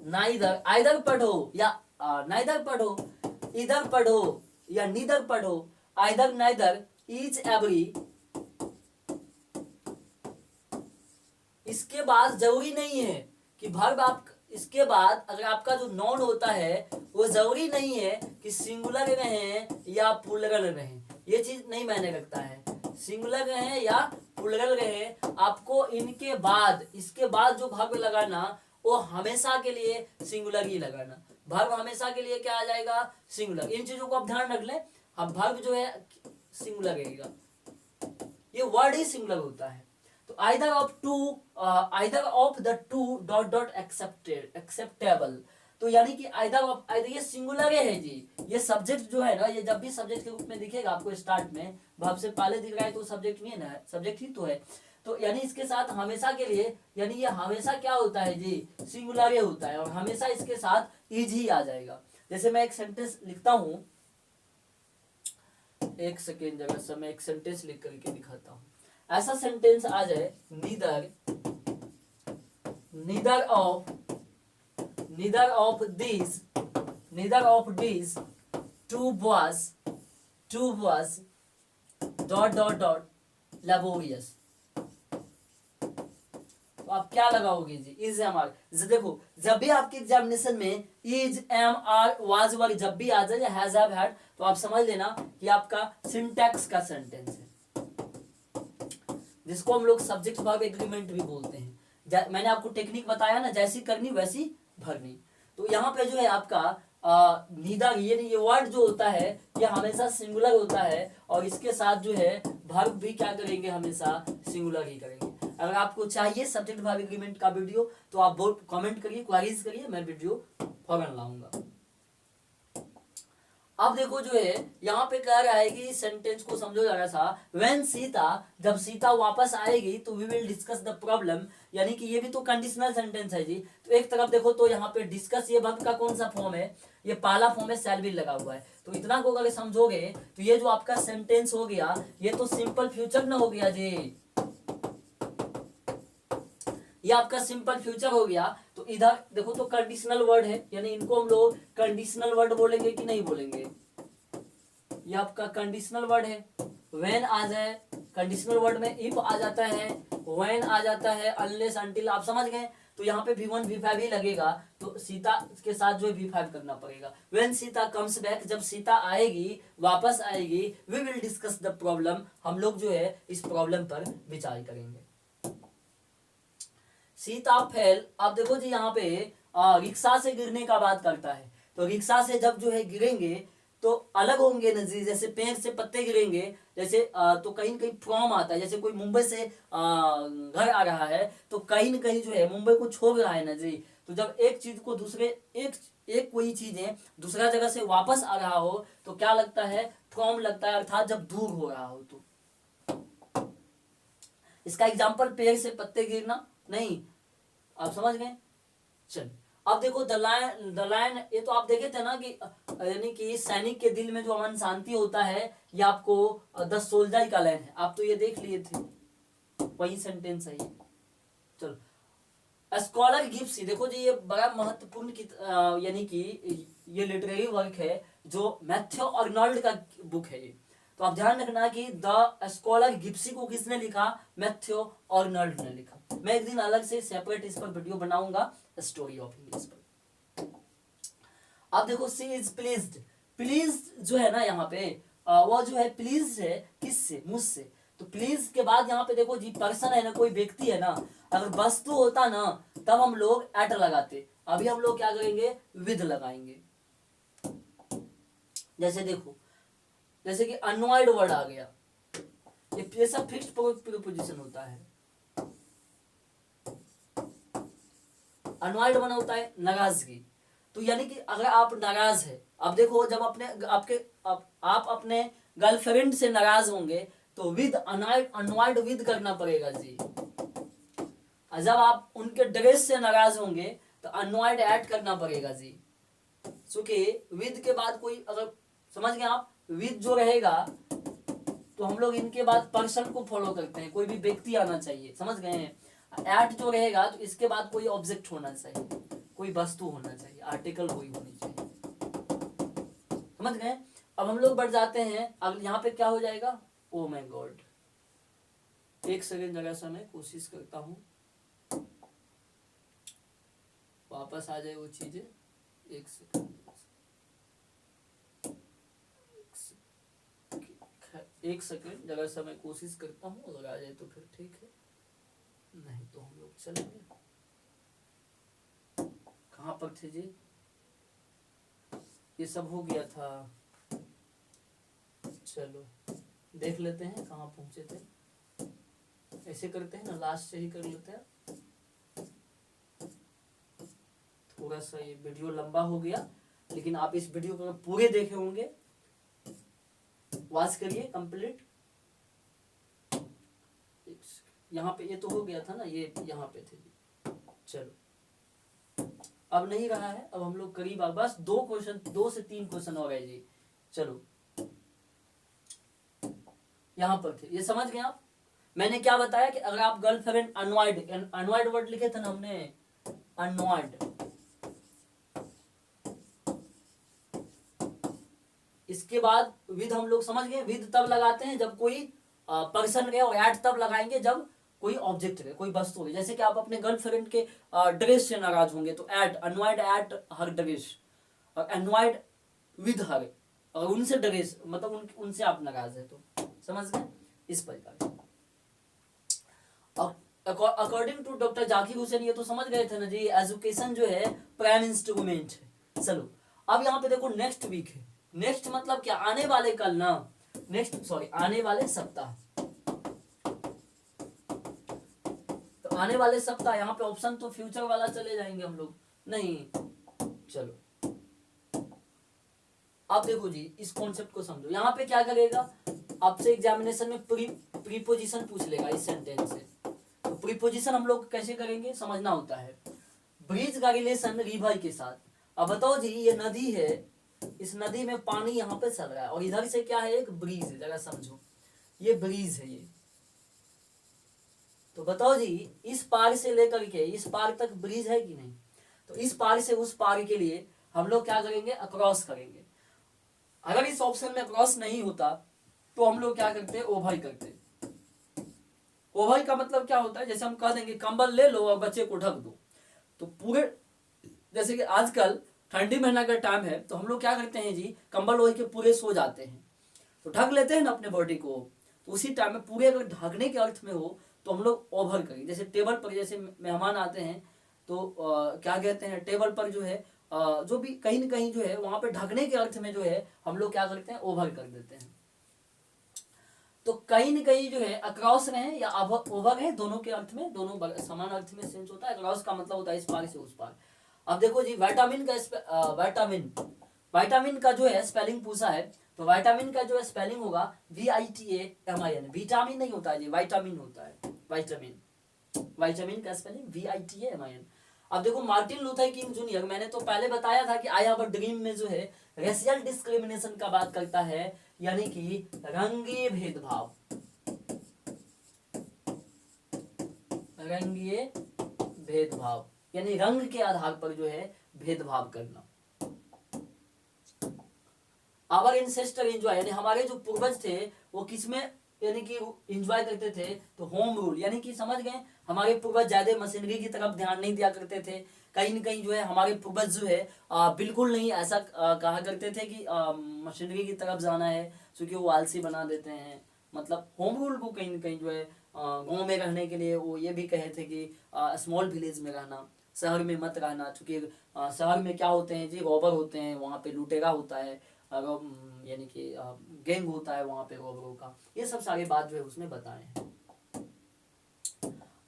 Neither, either पढ़ो या neither पढ़ो, इधर पढ़ो या नीदर पढ़ो, आइदर नाइदर ईच एवरी। इसके बाद जरूरी नहीं है कि वर्ब आप इसके बाद अगर आपका जो नॉन होता है वो जरूरी नहीं है कि सिंगुलर रहे या प्लूरल रहे, ये चीज नहीं मायने रखता है। सिंगुलर रहे या प्लूरल रहे, आपको इनके बाद इसके बाद जो वर्ब लगाना वो हमेशा के लिए सिंगुलर ही लगाना। वर्ब हमेशा के लिए क्या आ जाएगा? सिंगुलर। इन चीजों को आप ध्यान रख लें। अब वर्ब जो है सिंगुलर रहेगा, ये वर्ड ही सिंगुलर होता है। तो either of the two dot dot acceptable, तो यानी कि आइदर ऑफ, आइदर ये सिंगुलर है जी। ये सब्जेक्ट जो है ना, ये जब भी सब्जेक्ट के रूप में दिखेगा आपको स्टार्ट में, वर्ब से पहले दिख रहा है तो सब्जेक्ट नहीं है ना, सब्जेक्ट ही तो है। तो यानी इसके साथ हमेशा के लिए, यानी ये हमेशा क्या होता है जी? सिंगुलर होता है, और हमेशा इसके साथ इज ही आ जाएगा। जैसे मैं एक सेंटेंस लिखता हूं, एक सेकेंड जरा सा, मैं एक सेंटेंस लिख करके दिखाता हूं। ऐसा सेंटेंस आ जाए, neither neither of this two boys dot dot dot laborious. तो आप क्या लगाओगे जी? Is M R. देखो, जब भी आपके एग्जामिनेशन में इज एम आर वाज वाली जब भी आ जाए या हैज हैव हैड, तो आप समझ लेना कि आपका सिंटैक्स का सेंटेंस है, जिसको हम लोग सब्जेक्ट वर्ब एग्रीमेंट भी बोलते हैं। मैंने आपको टेक्निक बताया ना, जैसी करनी वैसी भरनी। तो यहाँ पे जो है आपका नीदर, ये वर्ड जो होता है ये हमेशा सिंगुलर होता है, और इसके साथ जो है वर्ब भी क्या करेंगे? हमेशा सिंगुलर ही करेंगे। अगर आपको चाहिए सब्जेक्ट वर्ब एग्रीमेंट का वीडियो तो आप कमेंट करिए, क्वेरीज करिए, मैं वीडियो फौरन लाऊंगा। अब देखो जो है यहाँ पे कह रहा है कि इस सेंटेंस को समझो जरा सा। व्हेन सीता, जब सीता वापस आएगी तो we will discuss the problem, यानी कि ये भी तो कंडीशनल सेंटेंस है जी। तो एक तरफ देखो तो यहाँ पे डिस्कस, ये वर्ब का कौन सा फॉर्म है? ये पहला फॉर्म है, शैल विल लगा हुआ है। तो इतना को अगर समझोगे तो ये जो आपका सेंटेंस हो गया ये तो सिंपल फ्यूचर ना हो गया जी, ये आपका सिंपल फ्यूचर हो गया। तो इधर देखो तो कंडीशनल वर्ड है, यानी इनको हम लोग कंडीशनल वर्ड बोलेंगे कि नहीं बोलेंगे? ये आपका कंडीशनल वर्ड है। व्हेन आ जाए, कंडीशनल वर्ड में इफ आ जाता है, व्हेन आ जाता है, अनलेस अनटिल, आप समझ गए। तो यहाँ पे V1 V5 ही लगेगा, तो सीता के साथ जो है V5 करना पड़ेगा। व्हेन सीता कम्स बैक, जब सीता आएगी, वापस आएगी, we will discuss the problem, हम लोग जो है इस प्रॉब्लम पर विचार करेंगे। सीता फेल, अब देखो जी यहाँ पे रिक्शा से गिरने का बात करता है। तो रिक्शा से जब जो है गिरेंगे तो अलग होंगे ना जी, जैसे पेड़ से पत्ते गिरेंगे, जैसे तो कहीं कहीं फ्रॉम आता है, जैसे कोई मुंबई से घर आ रहा है तो कहीं न कहीं जो है मुंबई को छोड़ रहा है ना जी। तो जब एक चीज को दूसरे एक कोई चीजें दूसरा जगह से वापस आ रहा हो तो क्या लगता है? फ्रॉम लगता है, अर्थात जब दूर हो रहा हो। तो इसका एग्जाम्पल पेड़ से पत्ते गिरना नहीं, आप समझ गए? चल अब देखो द लायन, ये तो आप देखे थे ना कि यानी कि सैनिक के दिल में जो अमन शांति होता है, ये आपको द सोल्जर का लाइन है, आप तो ये देख लिए थे, वही सेंटेंस है ये। चलो स्कॉलर गिव्स, देखो जी ये बड़ा महत्वपूर्ण यानी कि ये लिटरेरी वर्क है जो मैथ्यू अर्नल्ड का बुक है ये। तो आप ध्यान रखना कि द स्कॉलर गिप्सी को किसने लिखा? मैथ्यू अर्नल्ड ने लिखा। मैं एक दिन अलग से सेपरेट इस पर वीडियो बनाऊंगा, स्टोरी ऑफ इंग्लिश पर। अब देखो सी इज प्लीज्ड, प्लीज्ड जो है ना यहाँ पे वो जो है प्लीज है किससे? मुझसे। तो प्लीज के बाद यहाँ पे देखो जी पर्सन है ना, कोई व्यक्ति है ना, अगर वस्तु होता ना तब हम लोग एट लगाते, अभी हम लोग क्या करेंगे? विद लगाएंगे। जैसे देखो, जैसे कि अनवाइड वर्ड आ गया, ये सब फिक्स्ड प्रीपोजिशन होता है। अनवाइड बना होता है नाराजगी। तो यानी कि अगर आप नाराज है, अब देखो जब आप अपने गर्लफ्रेंड से नाराज होंगे तो विद अनवाइड विद करना पड़ेगा जी। जब आप उनके ड्रेस से नाराज होंगे तो अनवाइड ऐड करना पड़ेगा जी। क्योंकि विद के बाद कोई, अगर समझ गए आप, विद जो रहेगा तो हम लोग इनके बाद पर्सन को फॉलो करते हैं, कोई भी व्यक्ति आना चाहिए, समझ गए हैं। एट जो रहेगा तो इसके बाद कोई ऑब्जेक्ट होना चाहिए, कोई वस्तु होना चाहिए, आर्टिकल कोई होनी चाहिए। समझ गए। अब हम लोग बढ़ जाते हैं, अब यहाँ पे क्या हो जाएगा, ओ माय गॉड, एक सेकेंड जगह से मैं कोशिश करता हूँ वापस आ जाए वो चीजें। एक सेकेंड, एक सेकेंड जगह से मैं कोशिश करता हूँ, अगर आ जाए तो फिर ठीक है, नहीं तो हम लोग चलेंगे। कहाँ पर थे जी, ये सब हो गया था, चलो देख लेते हैं कहाँ पहुंचे थे। ऐसे करते हैं ना, लास्ट से ही कर लेते हैं, थोड़ा सा ये वीडियो लंबा हो गया, लेकिन आप इस वीडियो को पूरे देखे होंगे, वॉच करिए कंप्लीट। यहाँ पे ये तो हो गया था ना, ये यहाँ पे थे जी। चलो अब नहीं रहा है, अब हम लोग करीब बस 2 से 3 क्वेश्चन हो गए जी। चलो यहाँ पर थे, ये समझ गए आप। मैंने क्या बताया कि अगर आप गर्लफ्रेंड अनवाइड वर्ड लिखे थे ना हमने, अनवाइड, इसके बाद विद हम लोग समझ गए, विद तब लगाते हैं जब कोई पर्सन रहे, और एट तब लगाएंगे जब कोई ऑब्जेक्ट रहे, कोई वस्तु रहे। जैसे कि आप अपने गर्लफ्रेंड के ड्रेस से नाराज होंगे तो एट, अनवाइड एट हर ड्रेस, और अनवाइड विद हर, और उनसे ड्रेस मतलब उनसे आप नाराज है तो, समझ गए। इस प्रकार according to doctor Zakir Hussain, ये तो समझ गए थे ना जी, एजुकेशन जो है प्राइम इंस्ट्रूमेंट है। चलो अब यहाँ पे देखो नेक्स्ट वीक है, नेक्स्ट मतलब क्या, आने वाले कल ना, नेक्स्ट सॉरी आने वाले सप्ताह, तो आने वाले सप्ताह, यहाँ पे ऑप्शन तो फ्यूचर वाला चले जाएंगे हम लोग, नहीं। चलो अब देखो जी, इस कॉन्सेप्ट को समझो। यहाँ पे क्या करेगा, आपसे एग्जामिनेशन में प्रीपोजिशन पूछ लेगा इस सेंटेंस से। तो प्रीपोजिशन हम लोग कैसे करेंगे, समझना होता है। ब्रिज का रिलेशन रिवर के साथ। अब बताओ जी, ये नदी है, इस नदी में पानी यहाँ पे चल रहा है, और इधर से क्या है, एक ब्रिज है, जरा समझो, ये ब्रिज है ये। तो बताओ जी, इस पार से लेकर के इस पार तक ब्रिज है कि नहीं। तो इस पार से उस पार के लिए हम लोग क्या करेंगे, अक्रॉस करेंगे। अगर इस ऑप्शन में क्रॉस नहीं होता तो हम लोग क्या करते हैं, ओवर करते। ओवर का मतलब क्या होता है, जैसे हम कह देंगे कंबल ले लो और बच्चे को ढक दो, तो पूरे, जैसे कि आजकल ठंडी महीना का टाइम है तो हम लोग क्या करते हैं जी, कंबल ओढ़ के पूरे सो जाते हैं, तो ढक लेते हैं ना अपने बॉडी को। तो उसी टाइम में पूरे अगर ढकने के अर्थ में हो तो हम लोग ओवर करें। जैसे टेबल पर जैसे मेहमान आते हैं तो क्या कहते हैं, टेबल पर जो है जो भी कहीं न कहीं जो है वहां पे ढकने के अर्थ में जो है हम लोग क्या करते हैं, ओवर कर देते हैं। तो कहीं न कहीं जो है अक्रॉस रहे या ओवर रहे, दोनों के अर्थ में, दोनों समान अर्थ में सेंस होता है। अक्रॉस का मतलब होता है इस पार से उस पार। अब देखो जी, विटामिन का जो है स्पेलिंग पूछा है, तो विटामिन का जो है स्पेलिंग होगा VITAMIN। विटामिन नहीं होता है जी, विटामिन होता है, विटामिन का स्पेलिंग VITAMIN। अब देखो मार्टिन लूथर किंग जूनियर, मैंने तो पहले बताया था कि आई हैव अ ड्रीम में जो है रेशियल डिस्क्रिमिनेशन का बात करता है, यानी कि रंगीय भेदभाव, रंगीय भेदभाव यानी रंग के आधार पर जो है भेदभाव करना। आवर एंसेस्टर एंजॉय, यानी हमारे जो पूर्वज थे वो किसमें यानी कि एंजॉय करते थे, तो होम रूल, यानी कि समझ गए, हमारे पूर्वज ज्यादा मशीनरी की तरफ ध्यान नहीं दिया करते थे। कहीं न कहीं जो है हमारे पूर्वज जो है बिल्कुल नहीं ऐसा कहा करते थे कि मशीनरी की तरफ जाना है, क्योंकि वो आलसी बना देते हैं। मतलब होम रूल को कहीं न कहीं जो है गाँव में रहने के लिए वो ये भी कहे थे कि स्मॉल विलेज में रहना, शहर में मत रहना, क्योंकि शहर में क्या होते हैं जी, रॉबर होते हैं, वहाँ पे लुटेरा होता है, यानी कि गैंग होता है वहां पे रॉबरों का। ये सब सारी बात जो है उसमें बताए हैं।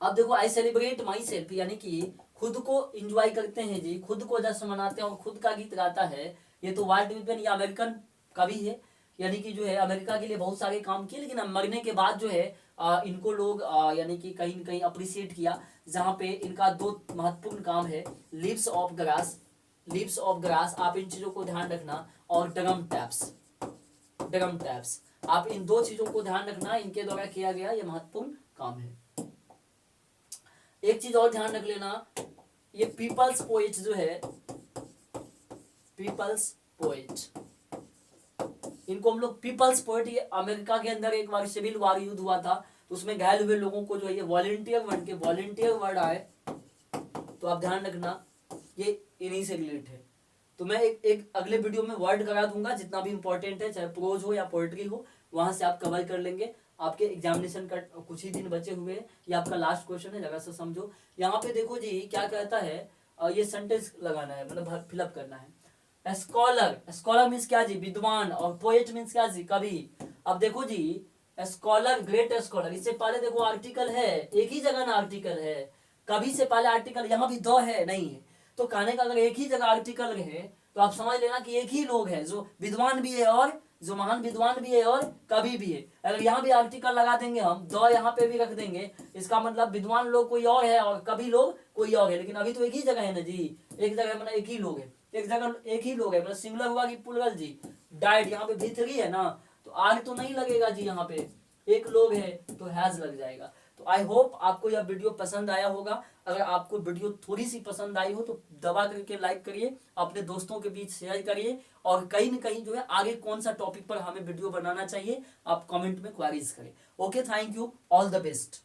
अब देखो, आई सेलिब्रेट माई सेल्फ, यानी कि खुद को एंजॉय करते हैं जी, खुद को जश्न मनाते हैं और खुद का गीत गाता है। ये तो वाल्ट व्हिटमैन या अमेरिकन कवि है, यानी कि जो है अमेरिका के लिए बहुत सारे काम किए, लेकिन मरने के बाद जो है इनको लोग यानी कि कहीं न कहीं अप्रिशिएट किया, जहाँ पे इनका 2 महत्वपूर्ण काम है, लीव्स ऑफ ग्रास, आप इन चीजों को ध्यान रखना, और ड्रम टैप्स, आप इन 2 चीजों को ध्यान रखना, इनके द्वारा किया गया ये महत्वपूर्ण काम है। एक चीज और ध्यान रख लेना, ये पीपल्स पोएट जो है, पीपल्स पोएट, इनको हम लोग पीपल्स पोएट, ये अमेरिका के अंदर एक बार सिविल वार युद्ध हुआ था, तो उसमें घायल हुए लोगों को जो है ये वॉलेंटियर वर्ड आए, तो आप ध्यान रखना ये इन्हीं से रिलेट है। तो मैं एक अगले वीडियो में वर्ड करा दूंगा जितना भी इंपॉर्टेंट है, चाहे प्रोज हो या पोएट्री हो, वहां से आप कवर कर लेंगे। आपके एग्जामिनेशन का कुछ ही दिन बचे हुए हैं, ये आपका लास्ट क्वेश्चन है, जगह से समझो। यहाँ पे देखो जी क्या कहता है, ये सेंटेंस लगाना है, मतलब फिलअप करना है। स्कॉलर मीन्स क्या जी, विद्वान, और पोएट मीन्स क्या जी, कवि। अब देखो जी स्कॉलर, ग्रेट स्कॉलर, इससे पहले देखो आर्टिकल है, एक ही जगह ना आर्टिकल है, कभी से पहले आर्टिकल, यहाँ भी दो है नहीं है, तो कहने का अगर एक ही जगह आर्टिकल रहे तो आप समझ लेना कि एक ही लोग है, जो विद्वान भी है और जो महान विद्वान भी है और कवि भी है। अगर यहाँ भी आर्टिकल लगा देंगे हम, दो यहाँ पे भी रख देंगे, इसका मतलब विद्वान लोग कोई और है और कवि लोग कोई और है, लेकिन अभी तो एक ही जगह है ना जी, एक जगह मतलब एक ही लोग है, एक जगह एक ही लोग है, मतलब सिंगुलर हुआ कि प्लुरल जी। डाइड यहाँ पे भी3 है ना, तो आर तो नहीं लगेगा जी, यहाँ पे एक लोग है तो हैज लग जाएगा। तो आई होप आपको यह वीडियो पसंद आया होगा। अगर आपको वीडियो थोड़ी सी पसंद आई हो तो दबा करके लाइक करिए, अपने दोस्तों के बीच शेयर करिए, और कहीं न कहीं जो है आगे कौन सा टॉपिक पर हमें वीडियो बनाना चाहिए आप कमेंट में क्वेरीज करें। Okay, thank you, all the best.